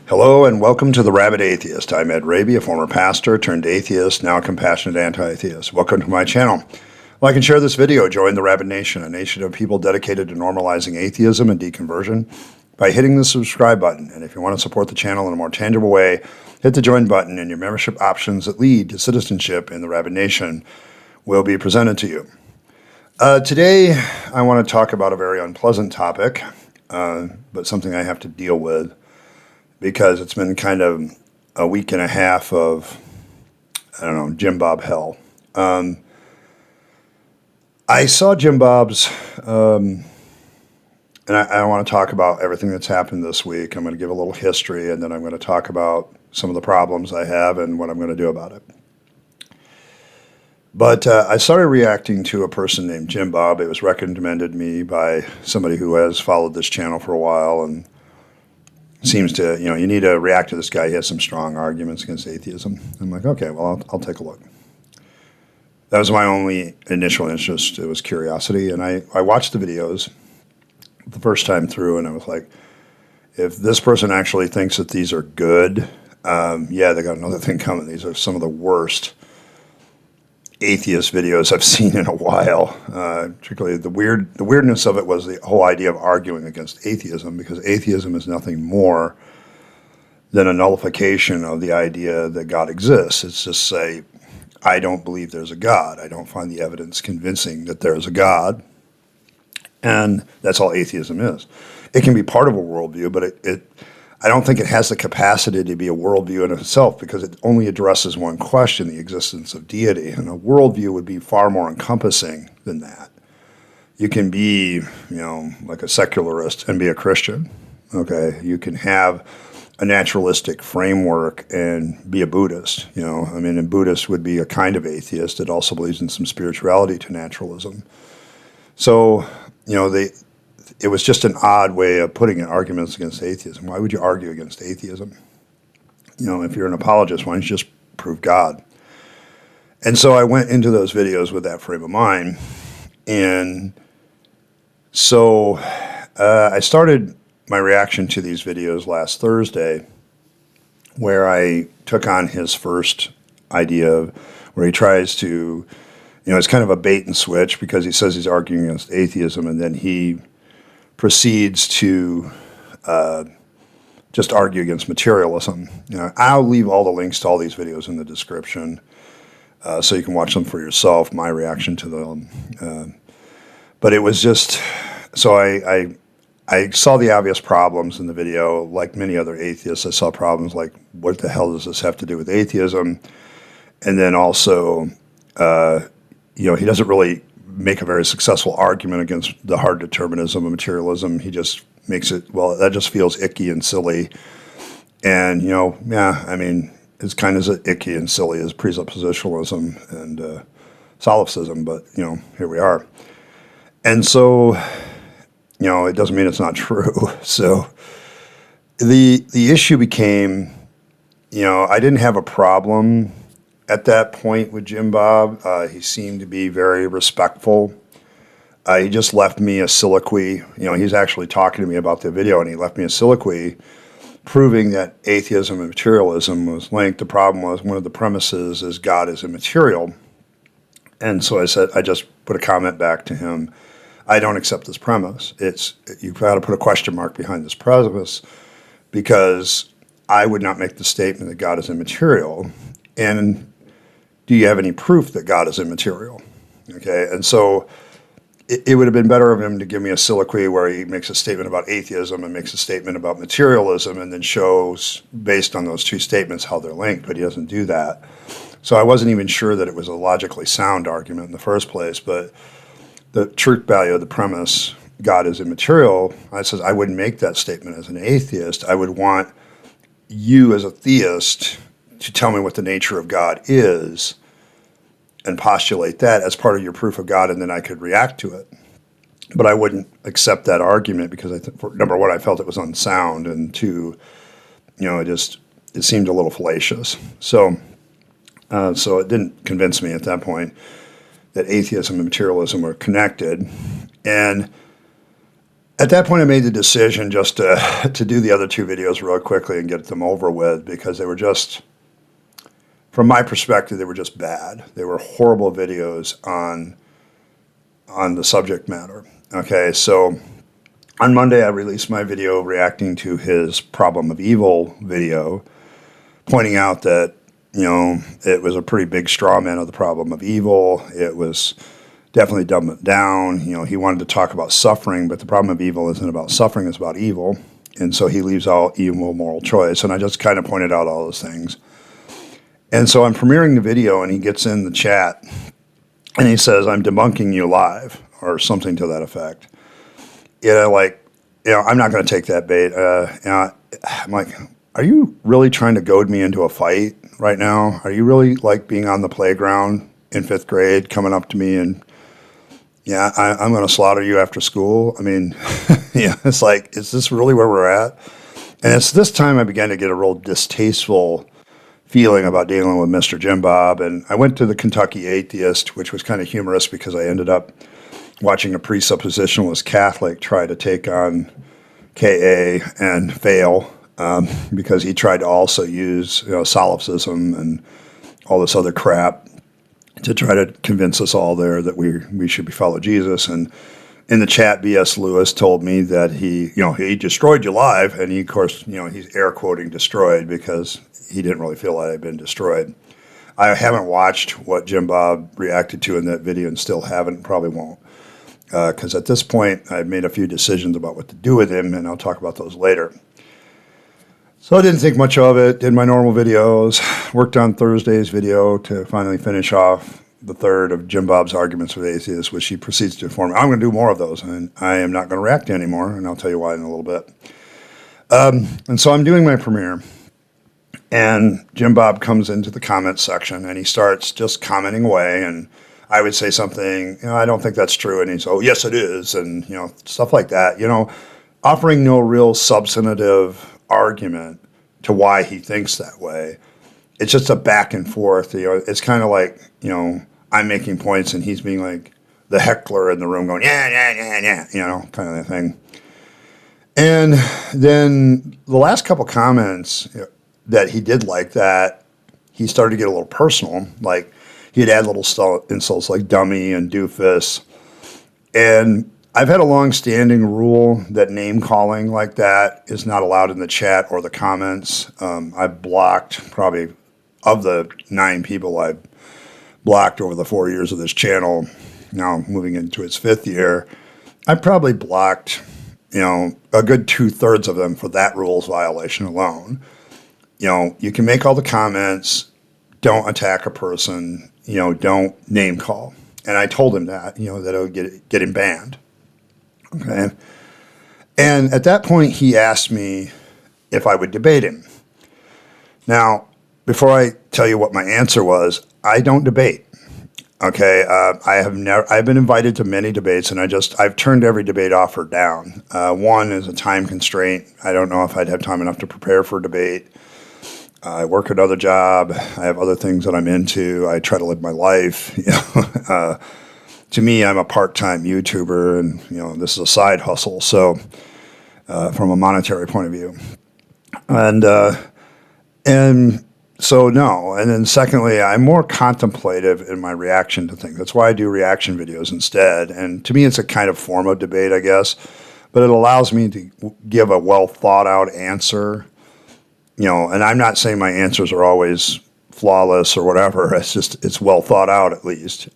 Hello and welcome to the Rabyd Atheist. I'm Ed Raby, a former pastor turned atheist, now a compassionate anti-atheist. Welcome to my channel. Like and share this video. Join the Rabyd Nation, a nation of people dedicated to normalizing atheism and deconversion by hitting the subscribe button. And if you want to support the channel in a more tangible way, hit the join button and your membership options that lead to citizenship in the Rabyd Nation will be presented to you. Today, I want to talk about a very unpleasant topic, but something I have to deal with, because it's been kind of a week and a half of, JimBob hell. I saw JimBob's, and I want to talk about everything that's happened this week. I'm going to give a little history, and then I'm going to talk about some of the problems I have and what I'm going to do about it. But I started reacting to a person named JimBob. It was recommended me by somebody who has followed this channel for a while and seems to, you need to react to this guy. He has some strong arguments against atheism. I'm like, okay, well, I'll take a look. That was my only initial interest. It was curiosity. And I watched the videos the first time through, and I was like, if this person actually thinks that these are good, yeah, they got another thing coming. These are some of the worst atheist videos I've seen in a while. Particularly the weirdness of it was the whole idea of arguing against atheism, because atheism is nothing more than a nullification of the idea that God exists. It's just say, I don't believe there's a God. I don't find the evidence convincing that there's a God. And that's all atheism is. It can be part of a worldview, but I don't think it has the capacity to be a worldview in itself, because it only addresses one question, the existence of deity. And a worldview would be far more encompassing than that. You can be, like a secularist and be a Christian. Okay, you can have a naturalistic framework and be a Buddhist. A Buddhist would be a kind of atheist that also believes in some spirituality to naturalism. So, it was just an odd way of putting in arguments against atheism. Why would you argue against atheism? If you're an apologist, why don't you just prove God? And so I went into those videos with that frame of mind. And so I started my reaction to these videos last Thursday, where I took on his first idea where he tries to, it's kind of a bait and switch, because he says he's arguing against atheism, and then he proceeds to just argue against materialism. I'll leave all the links to all these videos in the description, so you can watch them for yourself, my reaction to them. But it was just, so I saw the obvious problems in the video. Like many other atheists, I saw problems like, what the hell does this have to do with atheism? And then also, he doesn't really make a very successful argument against the hard determinism of materialism. He just makes it, well, that just feels icky and silly. And, it's kind of as icky and silly as presuppositionalism and solipsism, but, here we are. And so, it doesn't mean it's not true. So the issue became, I didn't have a problem at that point with JimBob. He seemed to be very respectful. He just left me a soliloquy. He's actually talking to me about the video, and he left me a soliloquy proving that atheism and materialism was linked. The problem was, one of the premises is God is immaterial. And so I just put a comment back to him. I don't accept this premise. You've got to put a question mark behind this premise, because I would not make the statement that God is immaterial. And do you have any proof that God is immaterial? Okay, and so it would have been better of him to give me a soliloquy where he makes a statement about atheism and makes a statement about materialism, and then shows, based on those two statements, how they're linked, but he doesn't do that. So I wasn't even sure that it was a logically sound argument in the first place, but the truth value of the premise, God is immaterial, I wouldn't make that statement as an atheist. I would want you as a theist to tell me what the nature of God is and postulate that as part of your proof of God, and then I could react to it. But I wouldn't accept that argument, because number one, I felt it was unsound, and two, it seemed a little fallacious. So it didn't convince me at that point that atheism and materialism were connected. And At that point, I made the decision just to do the other two videos real quickly and get them over with, because they were just, from my perspective, they were just bad. They were horrible videos on the subject matter. Okay, so on Monday, I released my video reacting to his Problem of Evil video, pointing out that, it was a pretty big straw man of the problem of evil. It was definitely dumbed it down. He wanted to talk about suffering, but the problem of evil isn't about suffering, it's about evil. And so he leaves out evil moral choice. And I just kind of pointed out all those things. And so I'm premiering the video, and he gets in the chat, and he says, "I'm debunking you live," or something to that effect. I'm not going to take that bait. I'm like, are you really trying to goad me into a fight right now? Are you really like being on the playground in 5th grade, coming up to me and, I'm going to slaughter you after school? I mean, it's like, is this really where we're at? And it's this time I began to get a real distasteful feeling about dealing with Mr. JimBob. And I went to the Kentucky Atheist, which was kind of humorous because I ended up watching a presuppositionalist Catholic try to take on KA and fail, because he tried to also use solipsism and all this other crap to try to convince us all there that we should follow Jesus. And in the chat, B.S. Lewis told me that he destroyed you live, and he, of course, he's air quoting destroyed because he didn't really feel like I'd been destroyed. I haven't watched what JimBob reacted to in that video, and still haven't, probably won't, because at this point I've made a few decisions about what to do with him, and I'll talk about those later. So I didn't think much of it, did my normal videos, worked on Thursday's video to finally finish off the third of JimBob's Arguments with Atheists, which he proceeds to inform me I'm going to do more of those, and I am not going to react to anymore, and I'll tell you why in a little bit. And so I'm doing my premiere, and JimBob comes into the comments section, and he starts just commenting away, and I would say something, I don't think that's true, and he's, oh, yes, it is, and, stuff like that, offering no real substantive argument to why he thinks that way. It's just a back and forth. It's kind of like, I'm making points and he's being like the heckler in the room going, yeah, kind of thing. And then the last couple comments that he did like that, he started to get a little personal. Like he'd add little insults like dummy and doofus. And I've had a long-standing rule that name-calling like that is not allowed in the chat or the comments. I've blocked probably, of the 9 people I've blocked over the 4 years of this channel, now moving into its 5th year, I probably blocked, a good 2/3 of them for that rules violation alone. You can make all the comments, don't attack a person, don't name-call. And I told him that, that it would get him banned. Okay. And at that point, he asked me if I would debate him. Now, before I tell you what my answer was, I don't debate. Okay. I've been invited to many debates, and I've turned every debate offer down. One is a time constraint. I don't know if I'd have time enough to prepare for a debate. I work another job. I have other things that I'm into. I try to live my life. To me, I'm a part-time YouTuber, and this is a side hustle. So, from a monetary point of view, and so no. And then secondly, I'm more contemplative in my reaction to things. That's why I do reaction videos instead. And to me, it's a kind of form of debate, I guess, but it allows me to give a well thought out answer. And I'm not saying my answers are always flawless or whatever. It's well thought out at least.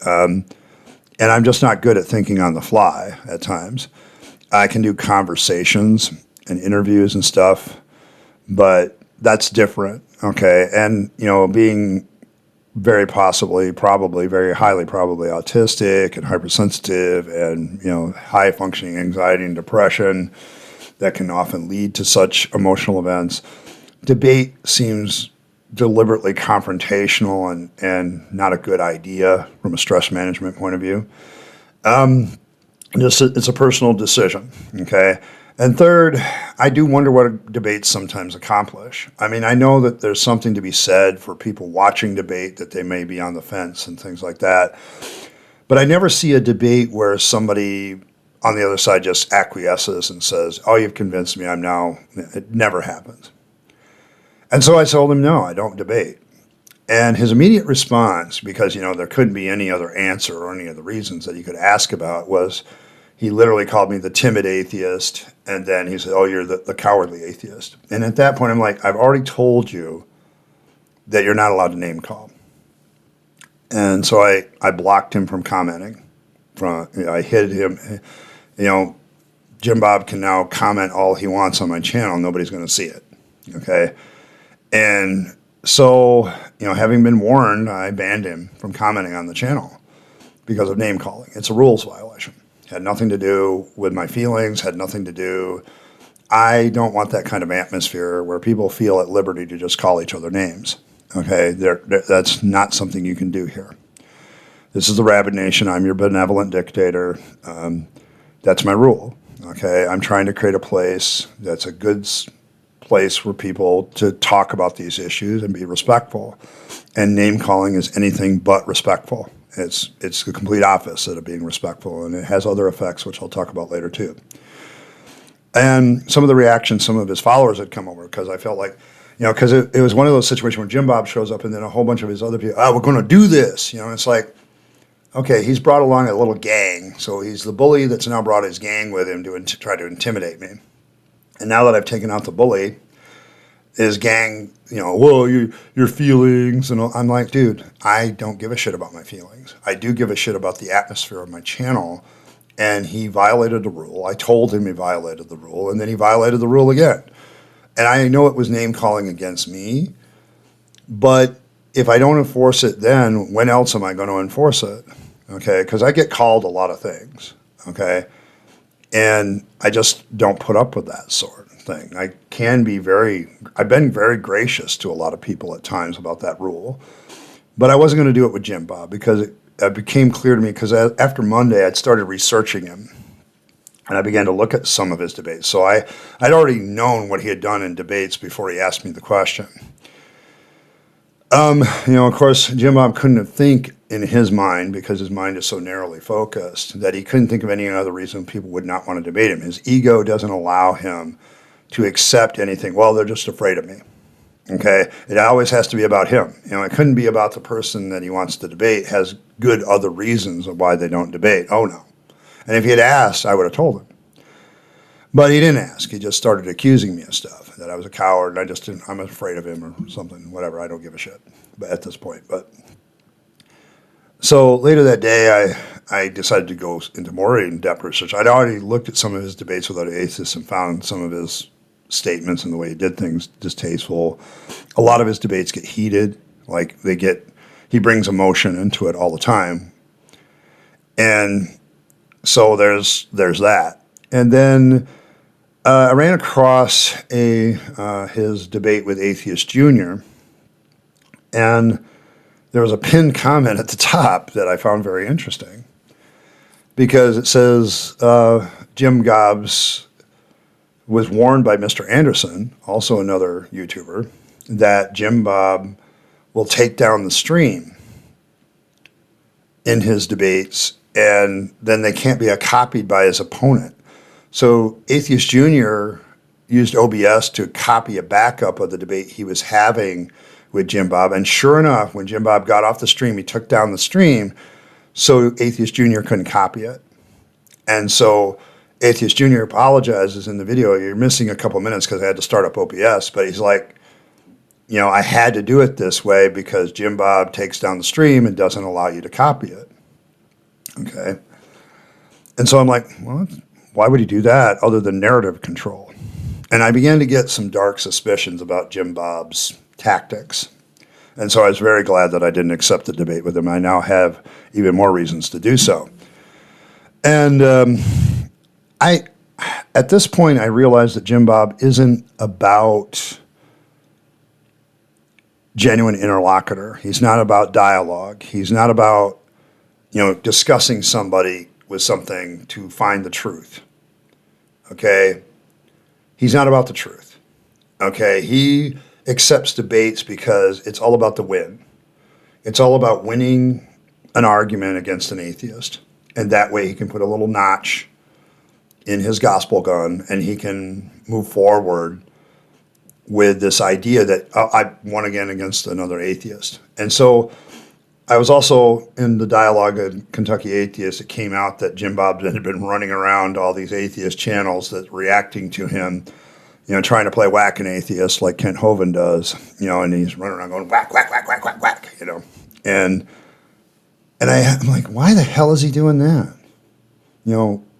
And I'm just not good at thinking on the fly at times. I can do conversations and interviews and stuff, but that's different, okay? And, being very probably very highly probably autistic and hypersensitive and, high functioning anxiety and depression that can often lead to such emotional events, debate seems deliberately confrontational and not a good idea from a stress management point of view. It's a personal decision, okay? And third, I do wonder what debates sometimes accomplish. I mean, I know that there's something to be said for people watching debate, that they may be on the fence and things like that. But I never see a debate where somebody on the other side just acquiesces and says, oh, you've convinced me, it never happens. And so I told him, no, I don't debate. And his immediate response, because, there couldn't be any other answer or any other reasons that he could ask about, was he literally called me the timid atheist. And then he said, oh, you're the cowardly atheist. And at that point, I'm like, I've already told you that you're not allowed to name call. And so I blocked him from commenting. I hid him. Jim Bob can now comment all he wants on my channel. Nobody's going to see it. Okay. And so, having been warned, I banned him from commenting on the channel because of name calling. It's a rules violation. Had nothing to do with my feelings, I don't want that kind of atmosphere where people feel at liberty to just call each other names. Okay. That's not something you can do here. This is the Rabyd Nation. I'm your benevolent dictator. That's my rule. Okay. I'm trying to create a place that's a good place for people to talk about these issues and be respectful. And name calling is anything but respectful. It's the complete opposite of being respectful, and it has other effects, which I'll talk about later too. And some of the reactions some of his followers had come over, because I felt like, because it was one of those situations where Jim Bob shows up and then a whole bunch of his other people, we're going to do this. It's like, okay, he's brought along a little gang. So he's the bully that's now brought his gang with him to try to intimidate me. And now that I've taken out the bully, his gang, whoa, your feelings. And I'm like, dude, I don't give a shit about my feelings. I do give a shit about the atmosphere of my channel. And he violated the rule. I told him he violated the rule, and then he violated the rule again. And I know it was name calling against me, but if I don't enforce it then, when else am I going to enforce it? Okay, because I get called a lot of things, okay? And I just don't put up with that sort of thing. I've been very gracious to a lot of people at times about that rule, but I wasn't going to do it with Jim Bob, because it became clear to me, because after Monday I'd started researching him, and I began to look at some of his debates. So I'd already known what he had done in debates before he asked me the question. Of course, Jim Bob couldn't think in his mind, because his mind is so narrowly focused, that he couldn't think of any other reason people would not want to debate him. His ego doesn't allow him to accept anything. Well, they're just afraid of me. Okay? It always has to be about him. It couldn't be about the person that he wants to debate has good other reasons of why they don't debate. Oh, no. And if he had asked, I would have told him. But he didn't ask. He just started accusing me of stuff, that I was a coward, and I'm afraid of him or something, whatever. I don't give a shit at this point. But so later that day, I decided to go into more in-depth research. I'd already looked at some of his debates with other atheists and found some of his statements and the way he did things distasteful. A lot of his debates get heated. He brings emotion into it all the time. And so there's that. And then I ran across his debate with AtheistJunior, and there was a pinned comment at the top that I found very interesting, because it says JimBob's was warned by Mr. Anderson, also another YouTuber, that Jim Bob will take down the stream in his debates, and then they can't be copied by his opponent. So AtheistJunior used OBS to copy a backup of the debate he was having with Jim Bob, and sure enough, when Jim Bob got off the stream, he took down the stream, so AtheistJunior couldn't copy it. And so AtheistJunior apologizes in the video. You're missing a couple minutes because I had to start up OBS, but he's like, I had to do it this way because Jim Bob takes down the stream and doesn't allow you to copy it. Okay. And so I'm like, well, why would he do that other than narrative control? And I began to get some dark suspicions about Jim Bob's tactics. And so I was very glad that I didn't accept the debate with him. I now have even more reasons to do so. And at this point, I realized that Jim Bob isn't about genuine interlocutor. He's not about dialogue. He's not about, discussing somebody with something to find the truth. Okay? He's not about the truth. Okay? He accepts debates because it's all about the win. It's all about winning an argument against an atheist. And that way he can put a little notch in his gospel gun, and he can move forward with this idea that I won again against another atheist. And so I was also in the dialogue of Kentucky Atheists. It came out that JimBob's had been running around all these atheist channels that reacting to him, trying to play whack an atheist like Kent Hovind does, and he's running around going whack, whack, whack, whack, whack, whack, And I'm like, why the hell is he doing that?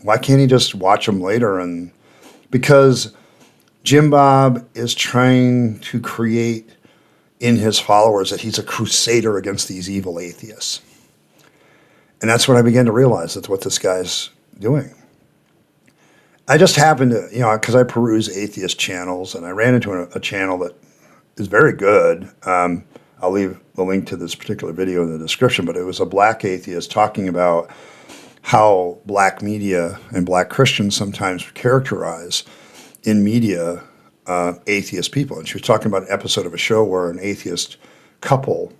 Why can't he just watch them later? And because JimBob is trying to create in his followers that he's a crusader against these evil atheists. And that's when I began to realize that's what this guy's doing. I just happened to, because I peruse atheist channels, and I ran into a channel that is very good. I'll leave the link to this particular video in the description, but it was a black atheist talking about how black media and black Christians sometimes characterize in media atheist people. And she was talking about an episode of a show where an atheist couple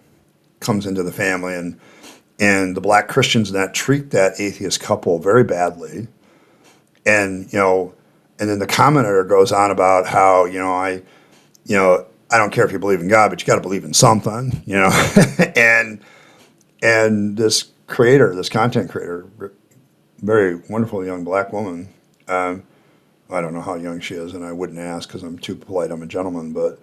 comes into the family, and the black Christians in that treat that atheist couple very badly. And, and then the commentator goes on about how, I don't care if you believe in God, but you got to believe in something, and this creator, this content creator, very wonderful young black woman, I don't know how young she is, and I wouldn't ask because I'm too polite. I'm a gentleman. But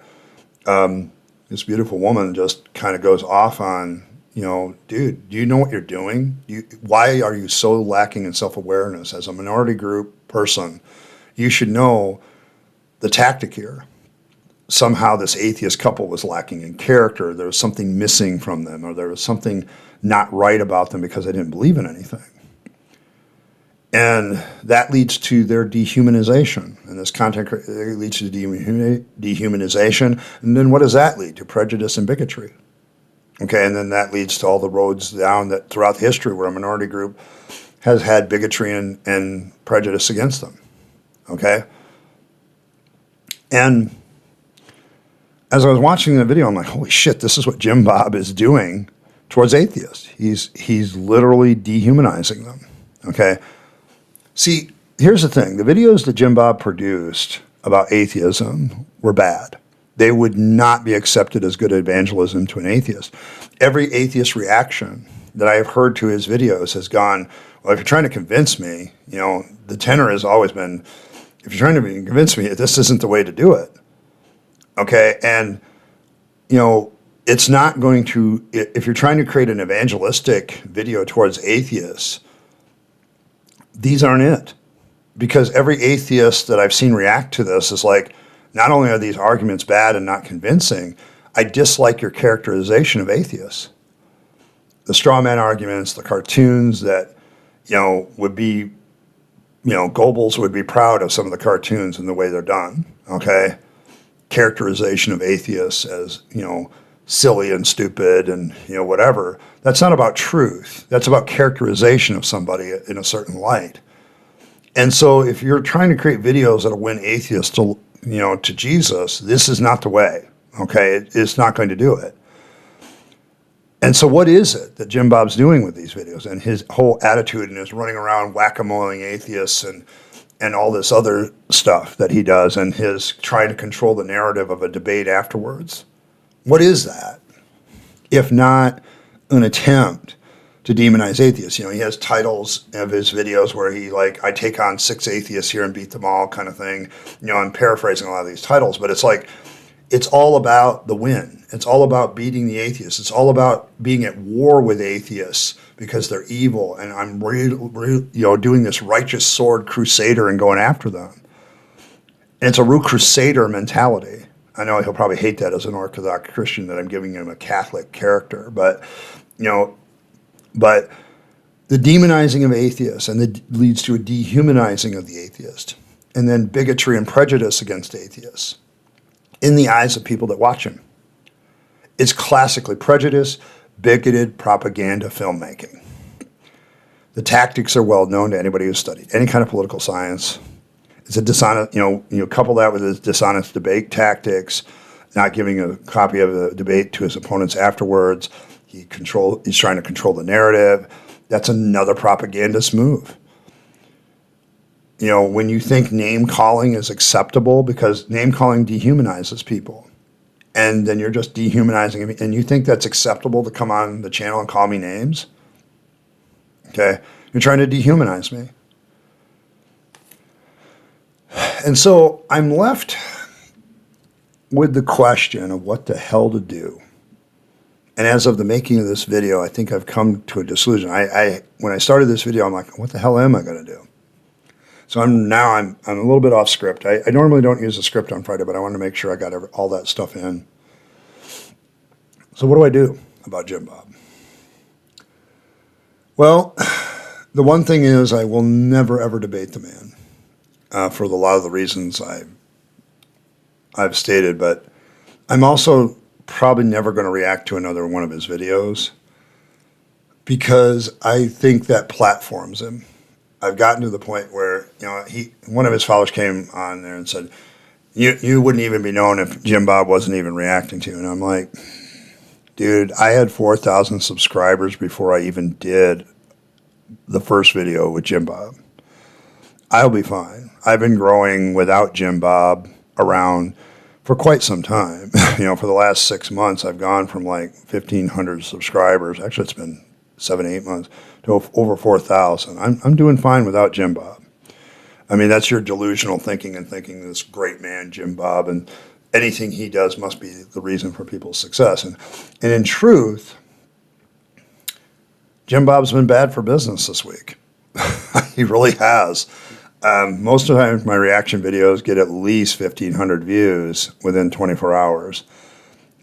this beautiful woman just kind of goes off on, dude, do you know what you're doing? Why are you so lacking in self-awareness as a minority group person? You should know the tactic here. Somehow this atheist couple was lacking in character. There was something missing from them, or there was something not right about them because they didn't believe in anything. And that leads to their dehumanization. And this content leads to dehumanization. And then what does that lead to? Prejudice and bigotry. Okay, and then that leads to all the roads down that throughout history where a minority group has had bigotry and prejudice against them. Okay? And as I was watching the video, I'm like, holy shit, this is what JimBob is doing towards atheists. He's literally dehumanizing them. Okay? See, here's the thing. The videos that JimBob produced about atheism were bad. They would not be accepted as good evangelism to an atheist. Every atheist reaction that I have heard to his videos has gone, well, if you're trying to convince me, the tenor has always been, if you're trying to convince me, this isn't the way to do it. Okay? And, it's not going to, if you're trying to create an evangelistic video towards atheists, these aren't it. Because every atheist that I've seen react to this is like, not only are these arguments bad and not convincing, I dislike your characterization of atheists. The straw man arguments, the cartoons that, would be, Goebbels would be proud of some of the cartoons and the way they're done, okay? Characterization of atheists as, silly and stupid and, whatever. That's not about truth. That's about characterization of somebody in a certain light. And so if you're trying to create videos that'll win atheists to Jesus, this is not the way, okay? It's not going to do it. And so what is it that JimBob's doing with these videos and his whole attitude and his running around whack-a-moling atheists and all this other stuff that he does and his trying to control the narrative of a debate afterwards? What is that, if not an attempt to demonize atheists? He has titles of his videos where he I take on 6 atheists here and beat them all kind of thing. I'm paraphrasing a lot of these titles, but it's it's all about the win. It's all about beating the atheists. It's all about being at war with atheists because they're evil, and I'm doing this righteous sword crusader and going after them. And it's a real crusader mentality. I know he'll probably hate that as an Orthodox Christian that I'm giving him a Catholic character, but but the demonizing of atheists and that leads to a dehumanizing of the atheist, and then bigotry and prejudice against atheists in the eyes of people that watch him. It's classically prejudiced, bigoted propaganda filmmaking. The tactics are well known to anybody who's studied any kind of political science. It's a dishonest, couple that with his dishonest debate tactics, not giving a copy of the debate to his opponents afterwards. He's trying to control the narrative. That's another propagandist move. when you think name calling is acceptable, because name calling dehumanizes people, and then you're just dehumanizing me, and you think that's acceptable to come on the channel and call me names? Okay, you're trying to dehumanize me. And so I'm left with the question of what the hell to do. And as of the making of this video, I think I've come to a disillusion. When I started this video, I'm like, what the hell am I going to do? So I'm a little bit off script. I normally don't use a script on Friday, but I wanted to make sure I got all that stuff in. So what do I do about Jim Bob? Well, the one thing is I will never, ever debate the man for a lot of the reasons I've stated, but I'm also probably never going to react to another one of his videos because I think that platforms him. I've gotten to the point where, one of his followers came on there and said, you wouldn't even be known if Jim Bob wasn't even reacting to you. And I'm like, dude, I had 4,000 subscribers before I even did the first video with Jim Bob. I'll be fine. I've been growing without Jim Bob around for quite some time. For the last 6 months, I've gone from like 1,500 subscribers. Actually, it's been 7-8 months to over 4,000. I'm doing fine without Jim Bob. I mean, that's your delusional thinking and thinking this great man, Jim Bob, and anything he does must be the reason for people's success. And in truth, Jim Bob's been bad for business this week. He really has. Most of the time, my reaction videos get at least 1,500 views within 24 hours.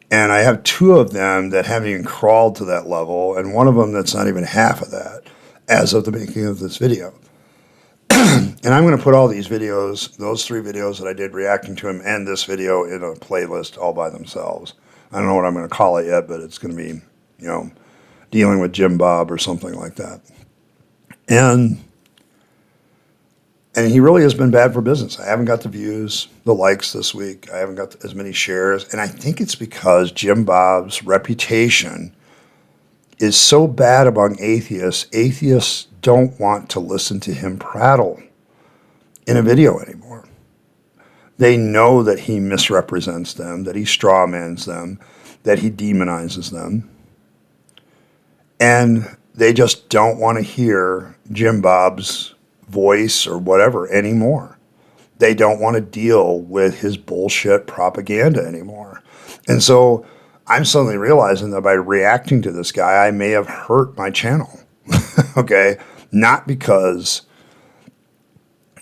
And I have 2 of them that haven't even crawled to that level, and one of them that's not even half of that as of the making of this video. And I'm going to put all these videos, those 3 videos that I did reacting to him, and this video in a playlist all by themselves. I don't know what I'm going to call it yet, but it's going to be, dealing with Jim Bob or something like that. And he really has been bad for business. I haven't got the views, the likes this week. I haven't got as many shares. And I think it's because Jim Bob's reputation is so bad among atheists. Atheists don't want to listen to him prattle in a video anymore. They know that he misrepresents them, that he strawmans them, that he demonizes them. And they just don't want to hear Jim Bob's voice or whatever anymore. They don't want to deal with his bullshit propaganda anymore. And so I'm suddenly realizing that by reacting to this guy, I may have hurt my channel. Okay? Not because,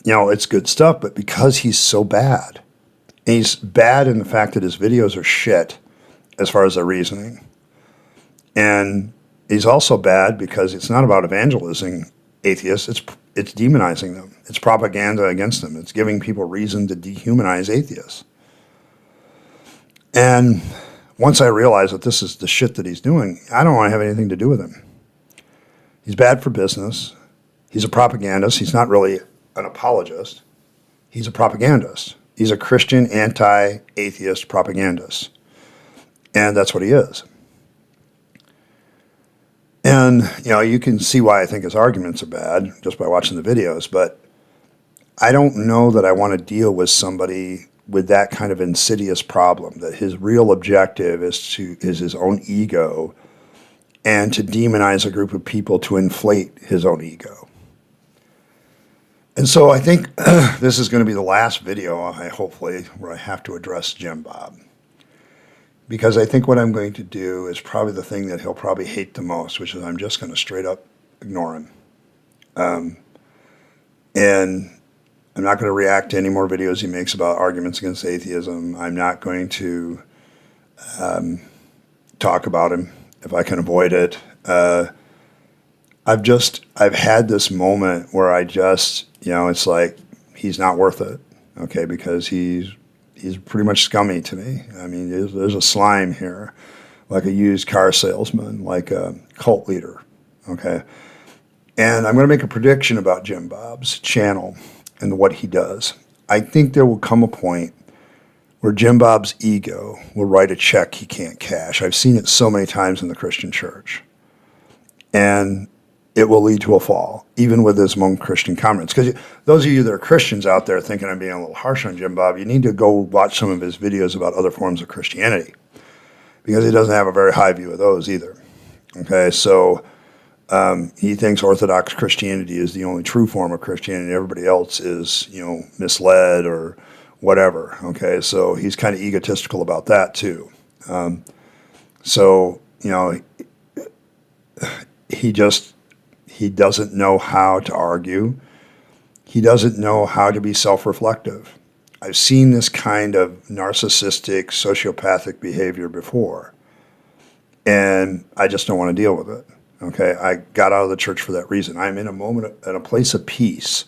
it's good stuff, but because he's so bad. And he's bad in the fact that his videos are shit as far as their reasoning. And he's also bad because it's not about evangelizing atheists, it's demonizing them. It's propaganda against them. It's giving people reason to dehumanize atheists. And once I realized that this is the shit that he's doing, I don't want to have anything to do with him. He's bad for business. He's a propagandist. He's not really an apologist. He's a propagandist. He's a Christian anti-atheist propagandist. And that's what he is. And, you can see why I think his arguments are bad just by watching the videos, but I don't know that I want to deal with somebody with that kind of insidious problem, that his real objective is his own ego and to demonize a group of people to inflate his own ego. And so I think this is going to be the last video, hopefully, where I have to address Jim Bob. Because I think what I'm going to do is probably the thing that he'll probably hate the most, which is I'm just going to straight up ignore him. And I'm not going to react to any more videos he makes about arguments against atheism. I'm not going to talk about him if I can avoid it. I've had this moment where I just, it's like he's not worth it, okay, because he's pretty much scummy to me. I mean, there's a slime here, like a used car salesman, like a cult leader, okay? And I'm going to make a prediction about Jim Bob's channel and what he does. I think there will come a point where Jim Bob's ego will write a check he can't cash. I've seen it so many times in the Christian church. And it will lead to a fall, even with his among Christian comrades. Because those of you that are Christians out there thinking I'm being a little harsh on Jim Bob, you need to go watch some of his videos about other forms of Christianity, because he doesn't have a very high view of those either. Okay, so he thinks Orthodox Christianity is the only true form of Christianity. Everybody else is, misled or whatever. Okay, so he's kind of egotistical about that too. He doesn't know how to argue. He doesn't know how to be self-reflective. I've seen this kind of narcissistic, sociopathic behavior before, and I just don't want to deal with it. Okay, I got out of the church for that reason. I'm in a place of peace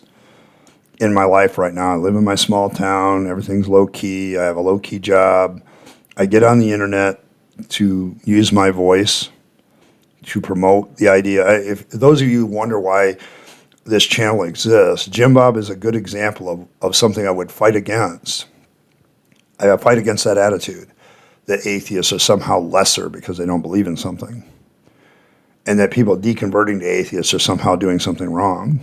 in my life right now. I live in my small town. Everything's low-key. I have a low-key job. I get on the internet to use my voice to promote the idea. If those of you wonder why this channel exists, Jim Bob is a good example of something I would fight against. I fight against that attitude that atheists are somehow lesser because they don't believe in something, and that people deconverting to atheists are somehow doing something wrong.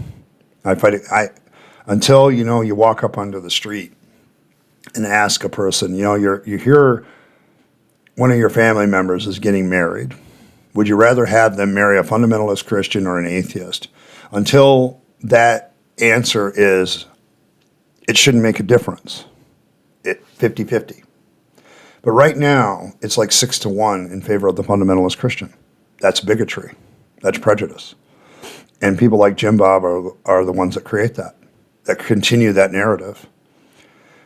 Until you walk up onto the street and ask a person, you hear one of your family members is getting married. Would you rather have them marry a fundamentalist Christian or an atheist? Until that answer is, it shouldn't make a difference. 50-50. But right now, it's like 6-1 in favor of the fundamentalist Christian. That's bigotry. That's prejudice. And people like Jim Bob are the ones that create that continue that narrative.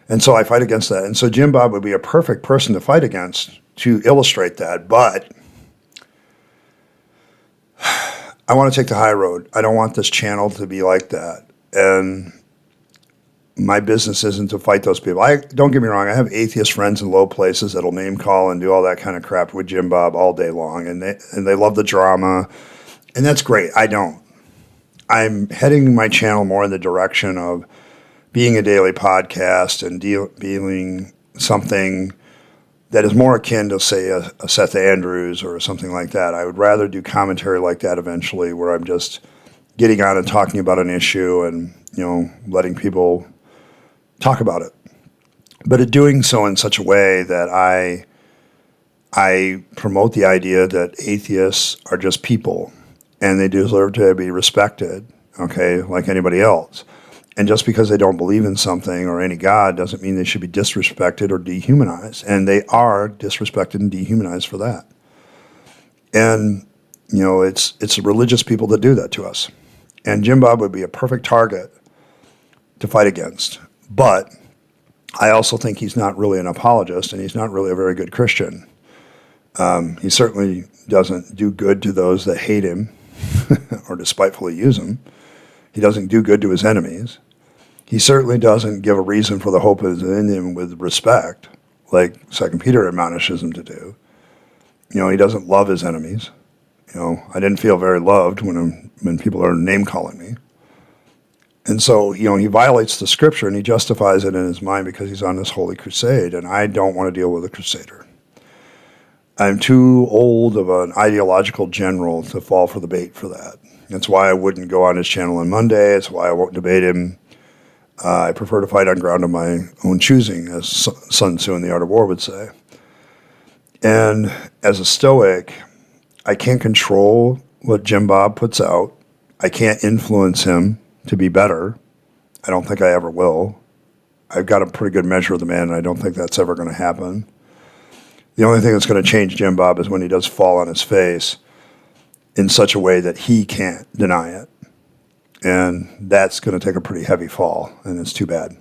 And so I fight against that. And so Jim Bob would be a perfect person to fight against to illustrate that. But I want to take the high road. I don't want this channel to be like that. And my business isn't to fight those people. Don't get me wrong, I have atheist friends in low places that'll name call and do all that kind of crap with Jim Bob all day long, and they love the drama, and that's great. I don't. I'm heading my channel more in the direction of being a daily podcast and dealing something that is more akin to, say, a Seth Andrews or something like that. I would rather do commentary like that eventually, where I'm just getting on and talking about an issue and letting people talk about it, but doing so in such a way that I promote the idea that atheists are just people and they deserve to be respected, okay, like anybody else. And just because they don't believe in something or any God doesn't mean they should be disrespected or dehumanized. And they are disrespected and dehumanized for that. And, it's religious people that do that to us. And Jim Bob would be a perfect target to fight against. But I also think he's not really an apologist, and he's not really a very good Christian. He certainly doesn't do good to those that hate him or despitefully use him. He doesn't do good to his enemies. He certainly doesn't give a reason for the hope that is in him with respect, like 2 Peter admonishes him to do. He doesn't love his enemies. I didn't feel very loved when people are name-calling me. And so, he violates the scripture and he justifies it in his mind because he's on this holy crusade, and I don't want to deal with a crusader. I'm too old of an ideological general to fall for the bait for that. That's why I wouldn't go on his channel on Monday. It's why I won't debate him. I prefer to fight on ground of my own choosing, as Sun Tzu in The Art of War would say. And as a Stoic, I can't control what Jim Bob puts out. I can't influence him to be better. I don't think I ever will. I've got a pretty good measure of the man, and I don't think that's ever going to happen. The only thing that's going to change Jim Bob is when he does fall on his face in such a way that he can't deny it. And that's going to take a pretty heavy fall, and it's too bad.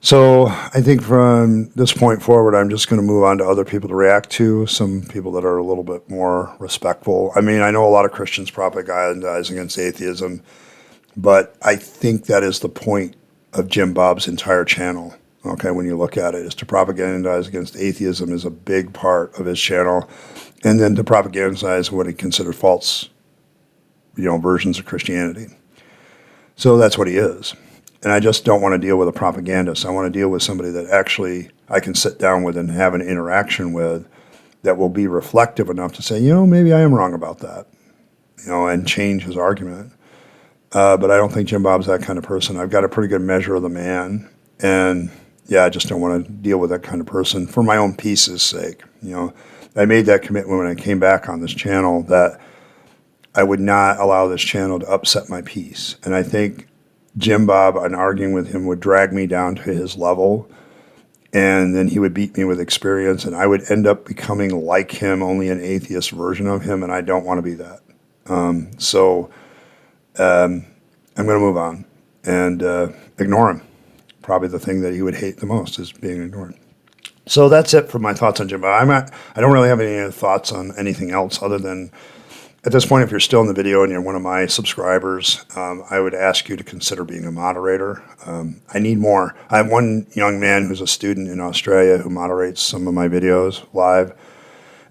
So I think from this point forward, I'm just going to move on to other people to react to, some people that are a little bit more respectful. I mean, I know a lot of Christians propagandize against atheism, but I think that is the point of Jim Bob's entire channel, okay, when you look at it, is to propagandize against atheism is a big part of his channel, and then to propagandize what he considered false, versions of Christianity. So that's what he is. And I just don't want to deal with a propagandist. I want to deal with somebody that actually I can sit down with and have an interaction with that will be reflective enough to say, maybe I am wrong about that. and change his argument. But I don't think JimBob's that kind of person. I've got a pretty good measure of the man, and yeah, I just don't want to deal with that kind of person for my own peace's sake. I made that commitment when I came back on this channel that I would not allow this channel to upset my peace. And I think JimBob, and arguing with him, would drag me down to his level, and then he would beat me with experience, and I would end up becoming like him, only an atheist version of him, and I don't want to be that. So I'm going to move on and ignore him. Probably the thing that he would hate the most is being ignored. So that's it for my thoughts on JimBob. I don't really have any thoughts on anything else other than, at this point, if you're still in the video and you're one of my subscribers, I would ask you to consider being a moderator. I need more. I have one young man who's a student in Australia who moderates some of my videos live.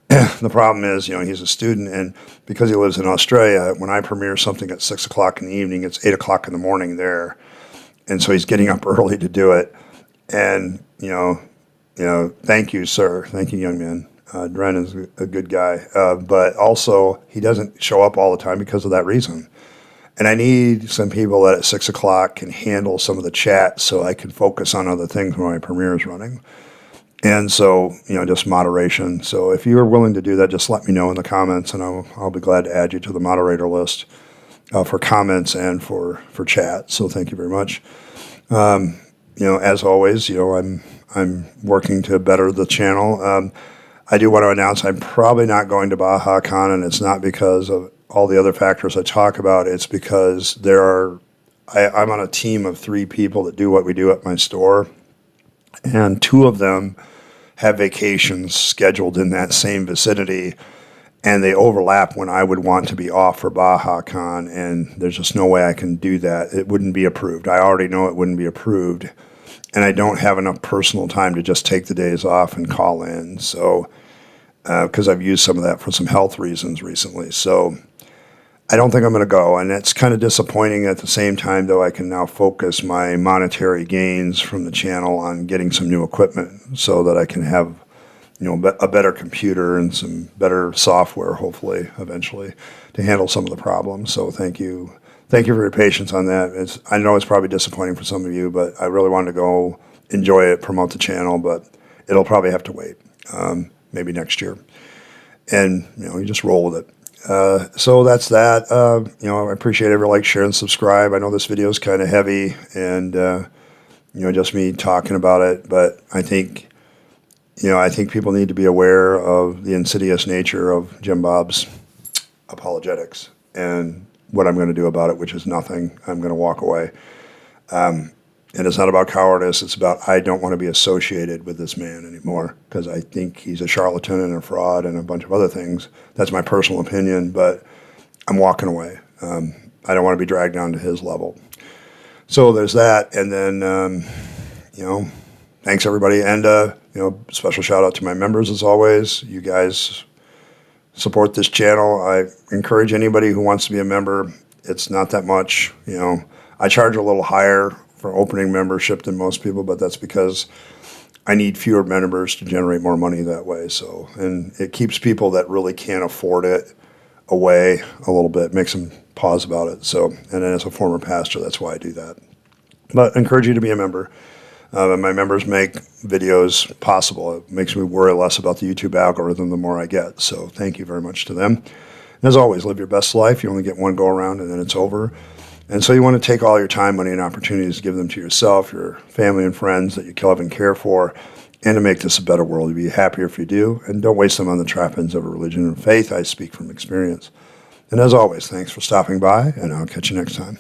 The problem is, he's a student, and because he lives in Australia, when I premiere something at 6 o'clock in the evening, it's 8 o'clock in the morning there. And so he's getting up early to do it. And, thank you, sir. Thank you, young man. Dren is a good guy. But also, he doesn't show up all the time because of that reason. And I need some people that at 6 o'clock can handle some of the chat so I can focus on other things when my premiere is running. And so, just moderation. So if you are willing to do that, just let me know in the comments, and I'll be glad to add you to the moderator list for comments and for chat. So thank you very much. As always, I'm working to better the channel. I do want to announce I'm probably not going to Baja Con, and it's not because of all the other factors I talk about. It's because I'm on a team of 3 people that do what we do at my store, and 2 of them have vacations scheduled in that same vicinity, and they overlap when I would want to be off for Baja Con, and there's just no way I can do that. It wouldn't be approved. I already know it wouldn't be approved, and I don't have enough personal time to just take the days off and call in. So, because I've used some of that for some health reasons recently. So I don't think I'm going to go, and it's kind of disappointing. At the same time, though, I can now focus my monetary gains from the channel on getting some new equipment so that I can have, a better computer and some better software, hopefully, eventually, to handle some of the problems. So thank you. Thank you for your patience on that. I know it's probably disappointing for some of you, but I really wanted to go enjoy it, promote the channel, but it'll probably have to wait, maybe next year. And, you just roll with it. So that's that. I appreciate every like, share, and subscribe. I know this video is kind of heavy and, just me talking about it, but I think people need to be aware of the insidious nature of JimBob's apologetics and what I'm going to do about it, which is nothing. I'm going to walk away. And it's not about cowardice. It's about I don't want to be associated with this man anymore because I think he's a charlatan and a fraud and a bunch of other things. That's my personal opinion, but I'm walking away. I don't want to be dragged down to his level. So there's that. And then, thanks everybody. And, special shout out to my members as always. You guys support this channel. I encourage anybody who wants to be a member. It's not that much. I charge a little higher for opening membership than most people, but that's because I need fewer members to generate more money that way. So, and it keeps people that really can't afford it away a little bit, makes them pause about it. So, and then as a former pastor, that's why I do that. But I encourage you to be a member. My members make videos possible. It makes me worry less about the YouTube algorithm the more I get. So thank you very much to them. And as always, live your best life. You only get one go around and then it's over. And so you want to take all your time, money, and opportunities, give them to yourself, your family and friends that you love and care for, and to make this a better world. You'll be happier if you do. And don't waste them on the trappings of a religion and faith. I speak from experience. And as always, thanks for stopping by, and I'll catch you next time.